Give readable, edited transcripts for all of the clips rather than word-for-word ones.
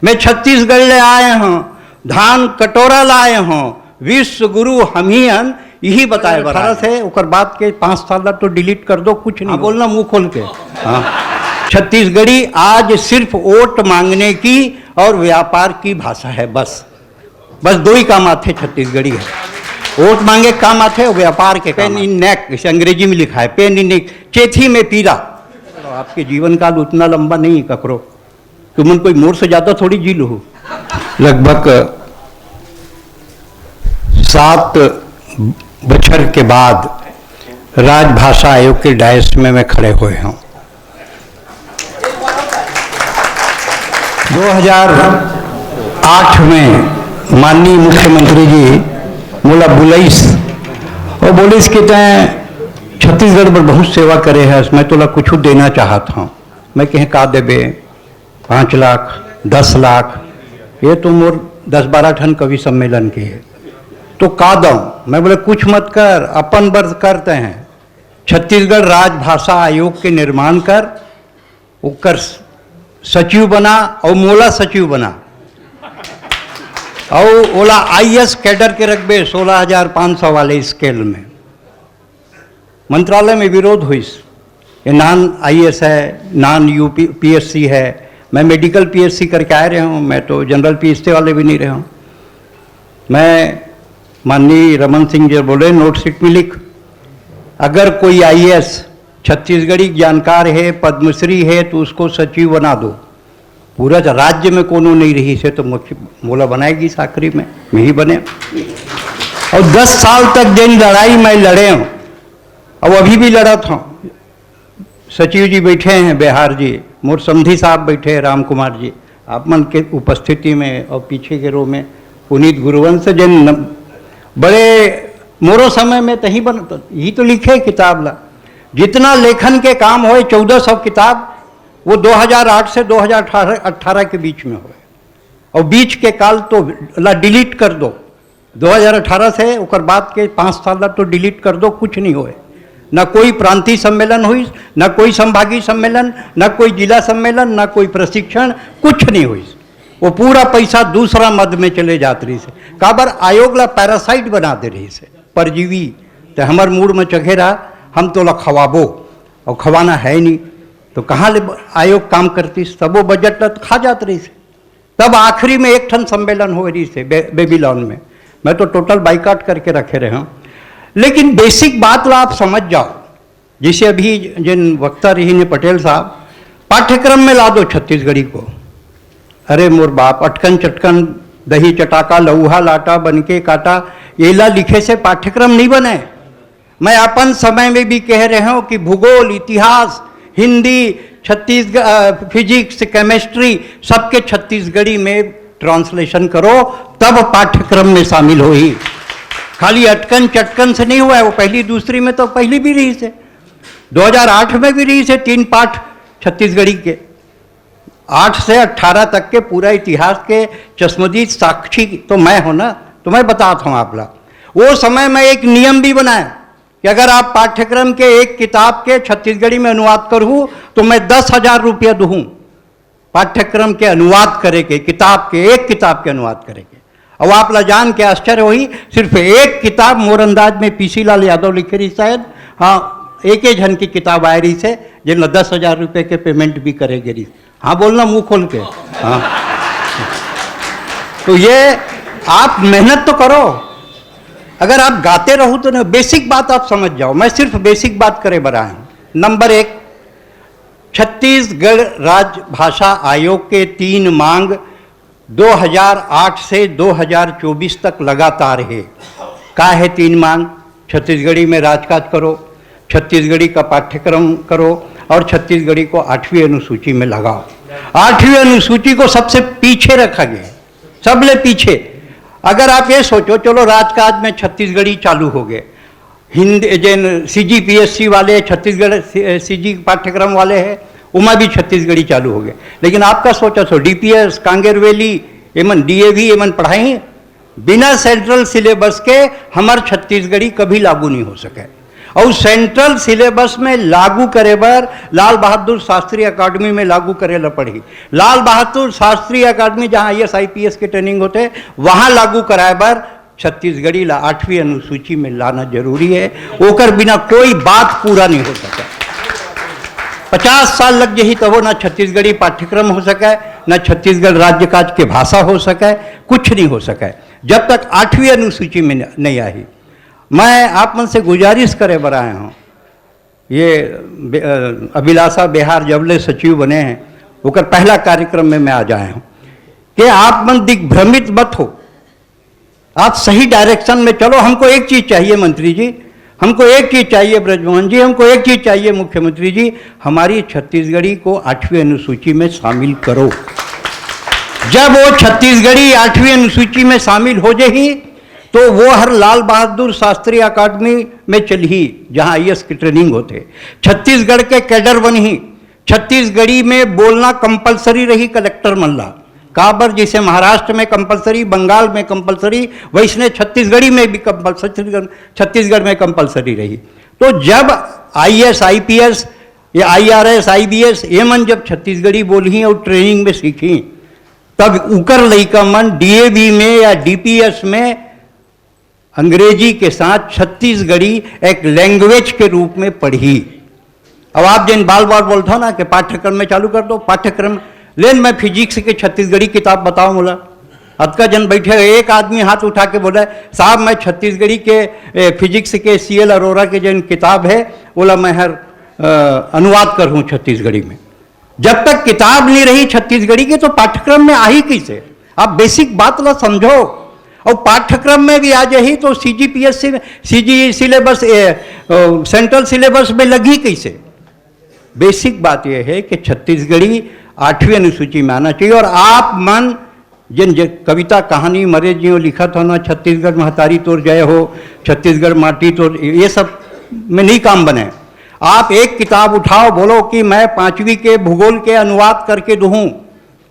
मैं छत्तीसगढ़ ले आए हूँ, धान कटोरा लाए हूँ, विश्व गुरु हमीयन, यही बताए बड़ा से। उकर बात के 5 साल तो डिलीट कर दो, कुछ नहीं बोलना मुंह खोल के। हाँ, छत्तीसगढ़ी आज सिर्फ वोट मांगने की और व्यापार की भाषा है। बस दो ही काम आते छत्तीसगढ़ी है, वोट मांगे काम आते और व्यापार के। पेन इन नेक, इसे अंग्रेजी में लिखा है, पेन इन नेक, चेथी में पीरा। आपके जीवन काल उतना लंबा नहीं है ककरो, तुम कोई मोर से ज्यादा थोड़ी जी लो। लगभग 7 बछर के बाद राजभाषा आयोग के डायस में मैं खड़े हुए हूँ। 2008 में माननीय मुख्यमंत्री जी मोला बुलाइस और बोलिस कहते हैं छत्तीसगढ़ पर बहुत सेवा करे है, मैं तोला कुछ देना चाहता हूँ। मैं कहें का देबे, 5 लाख 10 लाख, ये तो मोर 10-12 ठन कवि सम्मेलन के है, तो का दऊं? मैं बोले कुछ मत कर, अपन वर्ष करते हैं। छत्तीसगढ़ राजभाषा आयोग के निर्माण कर, उकर सचिव बना और मोला सचिव बना और ओला आईएएस कैडर के रखबे 16,500 वाले स्केल में। मंत्रालय में विरोध हुई, ये नॉन आईएएस है, नॉन यूपी पीएससी है। मैं मेडिकल पीएससी करके आ रहा हूँ, मैं तो जनरल पीएससी वाले भी नहीं रहा हूँ। मैं माननीय रमन सिंह जी बोले नोटशीट में लिख, अगर कोई आईएएस छत्तीसगढ़ी जानकार है, पद्मश्री है, तो उसको सचिव बना दो। पूरा राज्य में कोनो नहीं रही से तो मुख्य मोला बनाएगी साकरी में, मैं ही बने। और 10 साल तक जिन लड़ाई मैं लड़े हूँ और अभी भी लड़ा था। सचिव जी बैठे हैं बिहार जी, मोर समधी साहब बैठे हैं राम कुमार जी, आप मन के उपस्थिति में, और पीछे के रो में पुनीत गुरुवंश जिन बड़े मोरो समय में तही बन तो यही तो लिखे किताब ला। जितना लेखन के काम होए 1400 किताब, वो 2008 से 2018 के बीच में हुए, और बीच के काल तो ला डिलीट कर दो। 2018 से उकर बाद के 5 साल तो डिलीट कर दो, कुछ नहीं हुए। न कोई प्रांतीय सम्मेलन हुई, न कोई संभागीय सम्मेलन, न कोई जिला सम्मेलन, न कोई प्रशिक्षण, कुछ नहीं हुई। वो पूरा पैसा दूसरा मद में चले जात रही से। काबर आयोग ला पैरासाइट बना दे रही से, परजीवी। तो हमार मूड में चखे रहा, हम तो ला खवाबो, और खवाना है नहीं तो कहाँ ले आयोग काम करती, तब वो बजट ला खा जात रही से। तब आखिरी में 1 ठन सम्मेलन हो रही से बेबीलोन में, मैं तो टोटल बाइकाट करके रखे रहे हूँ। लेकिन बेसिक बात ला आप समझ जाओ, जिसे अभी जिन वक्ता रही ने पटेल साहब, पाठ्यक्रम में ला दो छत्तीसगढ़ी को। अरे मोर बाप, अटकन चटकन दही चटाका लऊहा लाटा बनके काटा, ये ला लिखे से पाठ्यक्रम नहीं बने। मैं अपन समय में भी कह रहे हूँ कि भूगोल, इतिहास, हिंदी, छत्तीसगढ़ फिजिक्स, केमिस्ट्री, सबके छत्तीसगढ़ी में ट्रांसलेशन करो, तब पाठ्यक्रम में शामिल हो ही। खाली अटकन चटकन से नहीं हुआ है। वो पहली दूसरी में तो पहली भी रही से, 2008 में भी रही से 3 पाठ छत्तीसगढ़ी के। 8 से 18 तक के पूरा इतिहास के चश्मदीद साक्षी तो मैं हूं ना, तो मैं बताता हूँ आप लोग। वो समय में एक नियम भी बनाया कि अगर आप पाठ्यक्रम के एक किताब के छत्तीसगढ़ी में अनुवाद करूँ तो मैं 10,000 रुपया दूँ पाठ्यक्रम के अनुवाद करे के, किताब के, एक किताब के अनुवाद करे के। और आप ला जान के आश्चर्य हुई, सिर्फ एक किताब मोर अंदाज में पीसी लाल यादव लिखे रही शायद, हाँ, एक ही जन की किताब आ रही से जिन 10,000 रुपये के पेमेंट भी करेगी रही। हाँ बोलना मुंह खोल के। हाँ, तो ये आप मेहनत तो करो। अगर आप गाते रहो तो ना, बेसिक बात आप समझ जाओ। मैं सिर्फ बेसिक बात करे बरा हूँ। नंबर 1, छत्तीसगढ़ राजभाषा आयोग के 3 मांग 2008 से 2024 तक लगातार है। का है 3 मांग? छत्तीसगढ़ी में राजकाज करो, छत्तीसगढ़ी का पाठ्यक्रम करो, और छत्तीसगढ़ी को 8वीं अनुसूची में लगाओ। 8वीं अनुसूची को सबसे पीछे रखा गया, सबले पीछे। अगर आप ये सोचो, चलो राजकाज में छत्तीसगढ़ी चालू हो गए, हिंदी जिन सीजीपीएससी वाले, छत्तीसगढ़ सीजी पाठ्यक्रम वाले हैं, उमा भी छत्तीसगढ़ी चालू हो गए। लेकिन आपका सोचा सो डीपीएस, कांगेरवेली, एमन डीएवी एमन पढ़ाई बिना सेंट्रल सिलेबस के हमार छत्तीसगढ़ी कभी लागू नहीं हो सके। और सेंट्रल सिलेबस में लागू करे बर लाल बहादुर शास्त्री अकादमी में लागू करे ला पड़ी। लाल बहादुर शास्त्री अकादमी जहाँ IAS IPS के ट्रेनिंग होते वहाँ लागू कराए बर छत्तीसगढ़ी ला 8वीं अनुसूची में लाना जरूरी है। ओकर बिना कोई बात पूरा नहीं हो सका। 50 साल लग जही तब ना छत्तीसगढ़ी पाठ्यक्रम हो सके, ना छत्तीसगढ़ राज्य काज के भाषा हो सके, कुछ नहीं हो सके जब तक 8वीं अनुसूची में नहीं आई। मैं आप मन से गुजारिश करे बर आए हूँ, ये अभिलाषा बिहार जबले सचिव बने हैं ओकर पहला कार्यक्रम में मैं आ जाए हूँ कि आप मन दिग्भ्रमित मत हो, आप सही डायरेक्शन में चलो। हमको एक चीज़ चाहिए मंत्री जी, हमको एक चीज़ चाहिए ब्रजमोहन जी, हमको एक चीज़ चाहिए मुख्यमंत्री जी, हमारी छत्तीसगढ़ी को 8वीं अनुसूची में शामिल करो। जब वो छत्तीसगढ़ी 8वीं अनुसूची में शामिल हो जाएगी तो वो हर लाल बहादुर शास्त्री अकादमी में चली जहाँ IAS की ट्रेनिंग होते, छत्तीसगढ़ के कैडर बनी, छत्तीसगढ़ी में बोलना कंपलसरी रही कलेक्टर मल्ला काबर, जैसे महाराष्ट्र में कंपलसरी, बंगाल में कंपलसरी, वैसने छत्तीसगढ़ी में भी कंपलसरी, छत्तीसगढ़ में कंपलसरी रही। तो जब IAS IPS या IRS IBS ये मन जब छत्तीसगढ़ी बोली और ट्रेनिंग में सीखी तब उकर लइका मन DAV में या DPS में अंग्रेजी के साथ छत्तीसगढ़ी एक लैंग्वेज के रूप में पढ़ी। अब आप जिन बार बार बोलते हो ना कि पाठ्यक्रम में चालू कर दो, पाठ्यक्रम लेन मैं फिजिक्स की छत्तीसगढ़ी किताब बताओ बोला, अतका जन बैठे, एक आदमी हाथ उठा के बोला साहब मैं छत्तीसगढ़ी के फिजिक्स के CL अरोरा के जिन किताब है बोला मैं हर अनुवाद कर हूँ छत्तीसगढ़ी में। जब तक किताब नहीं रही छत्तीसगढ़ी की तो पाठ्यक्रम में आ ही कैसे? आप बेसिक बात ला समझो। और पाठ्यक्रम में भी आ जाही तो CGPS में CG सिलेबस सेंट्रल सिलेबस में लगी कैसे? बेसिक बात यह है कि छत्तीसगढ़ी 8वीं अनुसूची में आना चाहिए। और आप मन जिन कविता कहानी मरे जियो लिखा था ना, छत्तीसगढ़ महतारी तोर जय हो, छत्तीसगढ़ माटी तोर, ये सब में नहीं काम बने। आप एक किताब उठाओ, बोलो कि मैं 5वीं के भूगोल के अनुवाद करके दूँ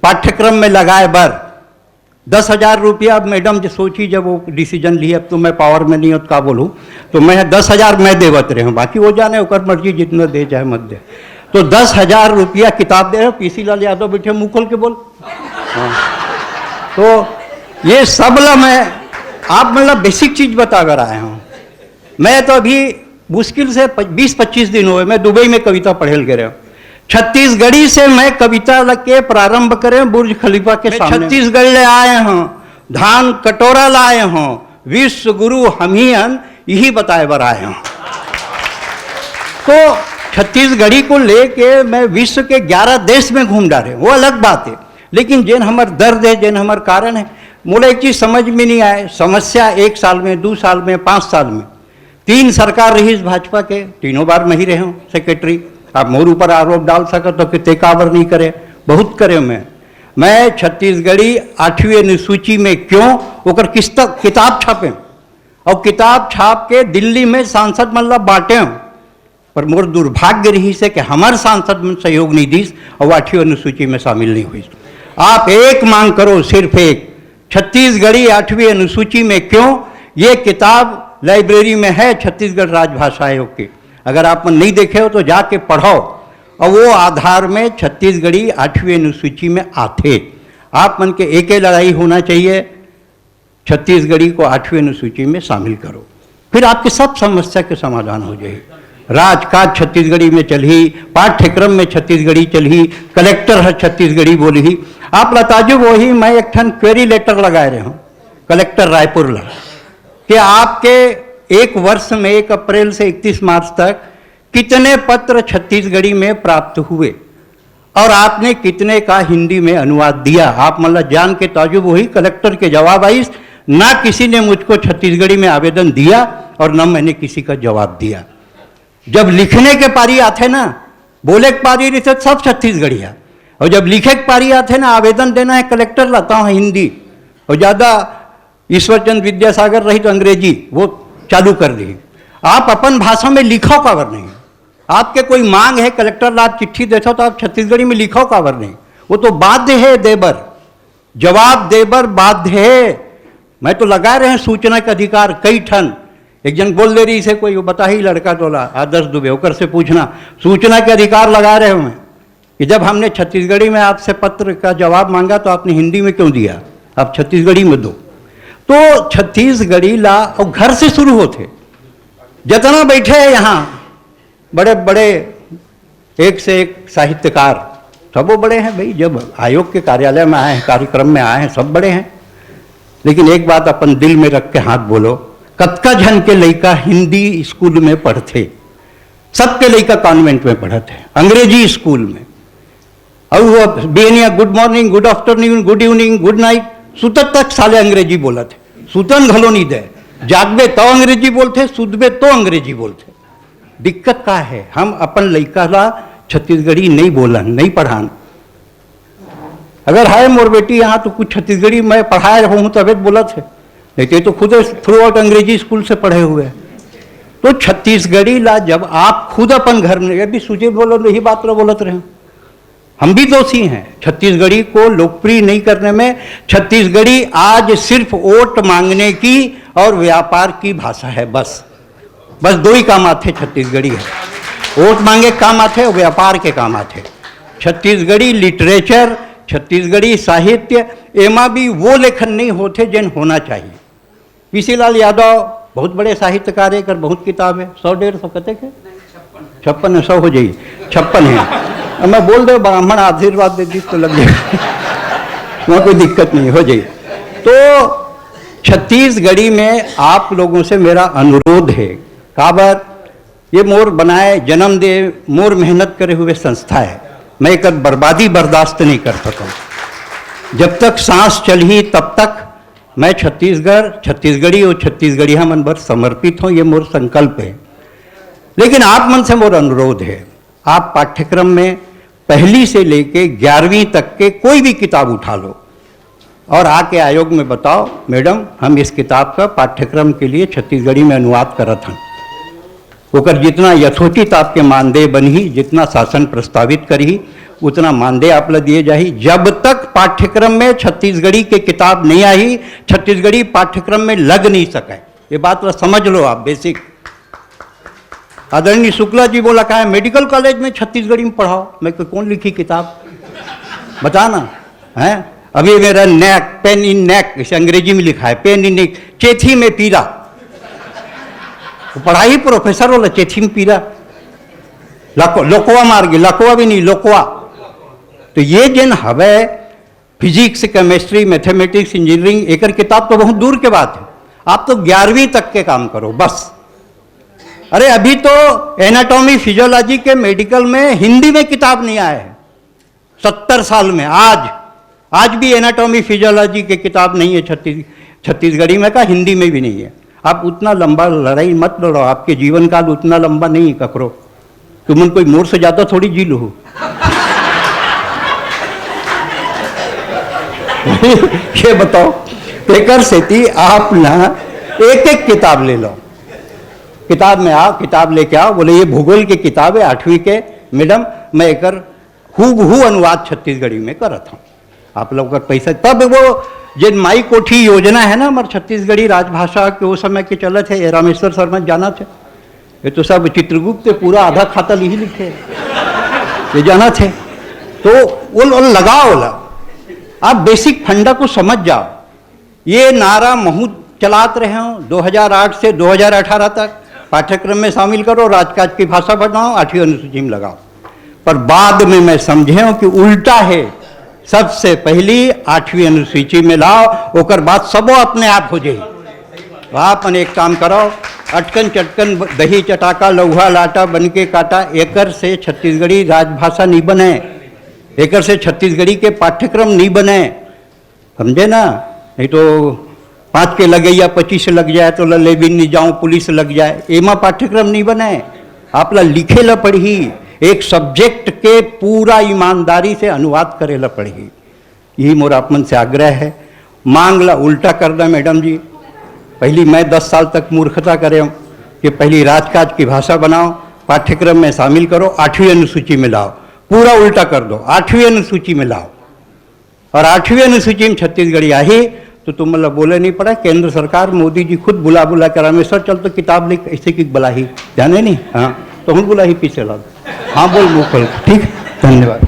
पाठ्यक्रम में लगाए बर 10,000 रुपया। मैडम जो सोची जब वो डिसीजन ली, अब तो मैं पावर में नहीं हो तो का बोलूँ, तो मैं 10,000 मैं देवत रहे हूँ, बाकी वो जाने ओकर मर्जी जितना दे चाहे मत दे। तो 10,000 रुपया किताब दे रहे हो, PC लाल यादव बैठे मुँह खोल के बोल। हाँ। तो ये सब ला मैं आप मतलब बेसिक चीज़ बता कर आए हूँ। मैं तो अभी मुश्किल से 20-25 दिन हुए मैं दुबई में कविता पढ़े गए हूँ। छत्तीसगढ़ी से मैं कविता के प्रारंभ करें बुर्ज खलीफा के सामने। छत्तीसगढ़ ले आए हों, धान कटोरा लाए हों, विश्व गुरु हमीयन यही बताए बर आए हों। तो छत्तीसगढ़ी को लेके मैं विश्व के 11 देश में घूम डाले, वो अलग बात है। लेकिन जिन हमार दर्द है, जिन हमार कारण है, मुझे एक चीज़ समझ में नहीं आए। समस्या 1 साल में, 2 साल में, 5 साल में 3 सरकार रही इस भाजपा के, तीनों बार मैं ही रहे हूँ सेक्रेटरी। आप मोर ऊपर आरोप डाल सको तो कि तेकावर नहीं करे, बहुत करे। मैं छत्तीसगढ़ी 8वीं अनुसूची में क्यों ओकर किताब छापे और किताब छाप के दिल्ली में सांसद मतलब बांटे, पर मोर दुर्भाग्य रही से कि हमारे सांसद में सहयोग नहीं दी और 8वीं अनुसूची में शामिल नहीं हुई। आप एक मांग करो, सिर्फ एक, छत्तीसगढ़ी 8वीं अनुसूची में क्यों? ये किताब लाइब्रेरी में है छत्तीसगढ़ राजभाषा आयोग की, अगर आप नहीं देखे हो तो जाके पढ़ो। और वो आधार में छत्तीसगढ़ी 8वीं अनुसूची में आते। आप मन के एक लड़ाई होना चाहिए, छत्तीसगढ़ी को 8वीं अनुसूची में शामिल करो, फिर आपकी सब समस्या के समाधान हो जाए। राजकाज छत्तीसगढ़ी में चली, पाठ्यक्रम में छत्तीसगढ़ी चली, कलेक्टर है छत्तीसगढ़ी बोली। आप लताजुब वही मैं एक ठन क्वेरी लेटर लगाए रहे हूँ कलेक्टर रायपुर ला कि आपके 1 वर्ष में 1 अप्रैल से 31 मार्च तक कितने पत्र छत्तीसगढ़ी में प्राप्त हुए और आपने कितने का हिंदी में अनुवाद दिया। आप मतलब जान के ताजुब वही कलेक्टर के जवाब आई, ना किसी ने मुझको छत्तीसगढ़ी में आवेदन दिया और न मैंने किसी का जवाब दिया। जब लिखने के पारी आते ना, बोले के पारी रहते सब छत्तीसगढ़ी है, और जब लिखे के पारी आते ना, आवेदन देना है कलेक्टर लाता हूँ हिंदी, और ज़्यादा ईश्वरचंद विद्यासागर रही तो अंग्रेजी वो चालू कर दी। आप अपन भाषा में लिखो कावर नहीं, आपके कोई मांग है कलेक्टर आप चिट्ठी देते हो तो आप छत्तीसगढ़ी में लिखो कावर नहीं, वो तो बाध्य है देबर, जवाब देबर बाध्य है। मैं तो लगा रहे हैं सूचना का अधिकार कई ठन, एक जन बोल दे रही से कोई वो बता ही लड़का तोला आदर्श दुबे होकर से पूछना, सूचना के अधिकार लगा रहे हो मैं कि जब हमने छत्तीसगढ़ी में आपसे पत्र का जवाब मांगा तो आपने हिंदी में क्यों दिया, आप छत्तीसगढ़ी में दो। तो छत्तीसगढ़ी ला और घर से शुरू होते, जितना बैठे हैं यहाँ बड़े बड़े एक से एक साहित्यकार, सब वो बड़े हैं भाई, जब आयोग के कार्यालय में आए हैं, कार्यक्रम में आए हैं, सब बड़े हैं। लेकिन एक बात अपन दिल में रख के हाथ बोलो, कतका झन के लड़का हिंदी स्कूल में पढ़ते, सबके लड़का कॉन्वेंट में पढ़ते, अंग्रेजी स्कूल में, और वो बेनिया good morning, good afternoon, good evening, good night, सुतत तक साले अंग्रेजी बोलते, सुतन घलो नहीं दे, जागबे तो अंग्रेजी बोलते, सुतबे तो अंग्रेजी बोलते। दिक्कत का है, हम अपन लड़का ला छत्तीसगढ़ी नहीं बोलन, नहीं पढ़ान। अगर है मोर बेटी यहाँ तो कुछ छत्तीसगढ़ी मैं पढ़ाए हूँ तब बोला थे, नहीं तो खुद थ्रू आउट अंग्रेजी स्कूल से पढ़े हुए। तो छत्तीसगढ़ी ला जब आप खुद अपन घर में अभी सुजीत बोलो यही बात लो बोलत रहे, हम भी दोषी हैं छत्तीसगढ़ी को लोकप्रिय नहीं करने में। छत्तीसगढ़ी आज सिर्फ वोट मांगने की और व्यापार की भाषा है, बस दो ही काम आते छत्तीसगढ़ी है, वोट मांगे काम आते और व्यापार के काम आते। छत्तीसगढ़ी लिटरेचर, छत्तीसगढ़ी साहित्य एमा भी वो लेखन नहीं होते जिन होना चाहिए। पीसी लाल यादव बहुत बड़े साहित्यकार है, कर बहुत किताब है, 100-150 कते के 56 100 हो जाइए, 56 है। अब मैं बोल दे ब्राह्मण आशीर्वाद दे दी तो लग जाएगा, वहाँ कोई दिक्कत नहीं, हो जाइए। तो छत्तीसगढ़ी में आप लोगों से मेरा अनुरोध है, काबर ये मोर बनाए जन्म दे मोर मेहनत करे हुए संस्था है, मैं एक बर्बादी बर्दाश्त नहीं कर सकता। जब तक सांस चली तब तक मैं छत्तीसगढ़, छत्तीसगढ़ी और छत्तीसगढ़िया मन पर समर्पित हूँ, ये मोर संकल्प है। लेकिन आप मन से मोर अनुरोध है, आप पाठ्यक्रम में पहली से लेके 11वीं तक के कोई भी किताब उठा लो और आके आयोग में बताओ, मैडम हम इस किताब का पाठ्यक्रम के लिए छत्तीसगढ़ी में अनुवाद करत हैं। ओकर जितना यथोचित आपके मानदेय बनी, जितना शासन प्रस्तावित करी उतना मानदेय आप ला दिए जाही। जब तक पाठ्यक्रम में छत्तीसगढ़ी के किताब नहीं आई, छत्तीसगढ़ी पाठ्यक्रम में लग नहीं सके, ये बात ला समझ लो आप बेसिक। आदरणीय शुक्ला जी बोला कहा है मेडिकल कॉलेज में छत्तीसगढ़ी में पढ़ाओ, मैं कौन लिखी किताब बताना है। अभी मेरा नेक, पेन इन नेक, इसे अंग्रेजी में लिखा है, पेन इन नेक, चेथी में पीरा, पढ़ाई प्रोफेसर वाला चेथी में पीरा, लोकवा मार गई, लकवा भी नहीं लोकवा। तो ये जिन हवे फिजिक्स, केमिस्ट्री, मैथमेटिक्स, इंजीनियरिंग, एक किताब तो बहुत दूर के बात है, आप तो 11वीं तक के काम करो बस। अरे अभी तो एनाटॉमी फिजियोलॉजी के मेडिकल में हिंदी में किताब नहीं आया है 70 साल में, आज भी एनाटॉमी फिजियोलॉजी के किताब नहीं है छत्तीसगढ़ी में का, हिंदी में भी नहीं है। आप उतना लंबा लड़ाई मत लड़ो, आपके जीवन काल उतना लंबा नहीं ककरो, तुम कोई मोर से ज्यादा थोड़ी जी लो। ये बताओ, पेकर सेती आप ना एक एक किताब ले लो, किताब में आओ, किताब लेके आओ, बोले ये भूगोल की किताब है 8वीं के, मैडम मैं एक हूबहू अनुवाद छत्तीसगढ़ी में करत हूँ, आप लोग का पैसा। तब वो जिन माई कोठी योजना है ना हमारे छत्तीसगढ़ी राजभाषा के वो समय के चलत है, रामेश्वर शर्मा जाना थे, ये तो सब चित्रगुप्त पूरा आधा खाता यही लिखे, ये जाना थे। तो वो लगाओ ला, आप बेसिक फंडा को समझ जाओ। ये नारा महू चलाते रहे हो 2008 से 2018 तक, पाठ्यक्रम में शामिल करो, राजकाज की भाषा बनाओ, 8वीं अनुसूची में लगाओ। पर बाद में मैं समझे हूं कि उल्टा है, सबसे पहली 8वीं अनुसूची में लाओ, ओकर बाद सबो अपने आप हो जाए। आप एक काम करो, अटकन चटकन दही चटाका लौहा लाटा बन के काटा, एकर से छत्तीसगढ़ी राजभाषा नहीं बने, एकर से छत्तीसगढ़ी के पाठ्यक्रम नहीं बने, समझे ना। नहीं तो 5 के लगे या 25 लग जाए तो ले भी नहीं जाऊँ, पुलिस लग जाए, एमा पाठ्यक्रम नहीं बने। आप ला लिखे ला पढ़ी, एक सब्जेक्ट के पूरा ईमानदारी से अनुवाद करे ला पढ़ी, यही मोरा अपन से आग्रह है। मांग ला उल्टा कर दे मैडम जी, पहली मैं 10 साल तक मूर्खता करे हूँ कि पहली राजकाज की भाषा बनाओ, पाठ्यक्रम में शामिल करो, 8वीं अनुसूची में लाओ, पूरा उल्टा कर दो, 8वीं अनुसूची में लाओ। और 8वीं अनुसूची में छत्तीसगढ़ी आई तो तुम मतलब बोले नहीं पड़ा, केंद्र सरकार मोदी जी खुद बुला बुला कर रामेश्वर चल तो किताब लिख, ऐसे की बुला ही ध्यान है नहीं, हाँ तो हम बुला ही पीछे ला। हाँ बोल मुँह खोल, ठीक, धन्यवाद।